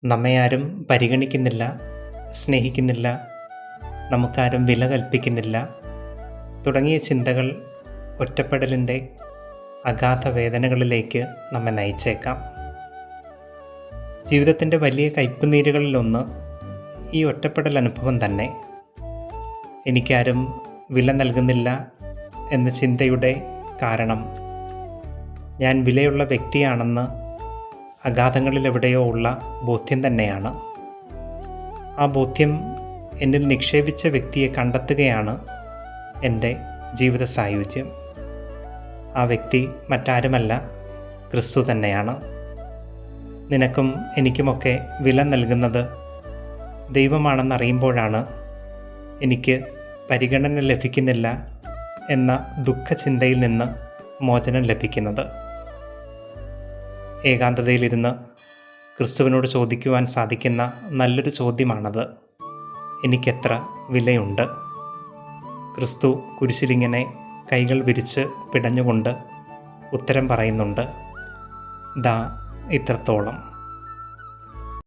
നമ്മെ ആരും പരിഗണിക്കുന്നില്ല, സ്നേഹിക്കുന്നില്ല, നമുക്കാരും വില കൽപ്പിക്കുന്നില്ല തുടങ്ങിയ ചിന്തകൾ ഒറ്റപ്പെടലിൻ്റെ അഗാധ വേദനകളിലേക്ക് നമ്മെ നയിച്ചേക്കാം. ജീവിതത്തിൻ്റെ വലിയ കയ്പുനീരുകളിലൊന്ന് ഈ ഒറ്റപ്പെടൽ അനുഭവം തന്നെ. എനിക്കാരും വില നൽകുന്നില്ല എന്ന ചിന്തയുടെ കാരണം ഞാൻ വിലയുള്ള വ്യക്തിയാണെന്ന് അഗാധങ്ങളിലെവിടെയോ ഉള്ള ബോധ്യം തന്നെയാണ്. ആ ബോധ്യം എന്നിൽ നിക്ഷേപിച്ച വ്യക്തിയെ കണ്ടെത്തുകയാണ് എൻ്റെ ജീവിത സായുജ്യം. ആ വ്യക്തി മറ്റാരുമല്ല, ക്രിസ്തു തന്നെയാണ്. നിനക്കും എനിക്കുമൊക്കെ വില നൽകുന്നത് ദൈവമാണെന്നറിയുമ്പോഴാണ് എനിക്ക് പരിഗണന ലഭിക്കുന്നില്ല എന്ന ദുഃഖചിന്തയിൽ നിന്ന് മോചനം ലഭിക്കുന്നത്. ഏകാന്തതയിലിരുന്ന് ക്രിസ്തുവിനോട് ചോദിക്കുവാൻ സാധിക്കുന്ന നല്ലൊരു ചോദ്യമാണത്. എനിക്കെത്ര വിലയുണ്ട്? ക്രിസ്തു കുരിശിലിങ്ങനെ കൈകൾ വിരിച്ച് പിടഞ്ഞുകൊണ്ട് ഉത്തരം പറയുന്നുണ്ട്, ദാ ഇത്രത്തോളം.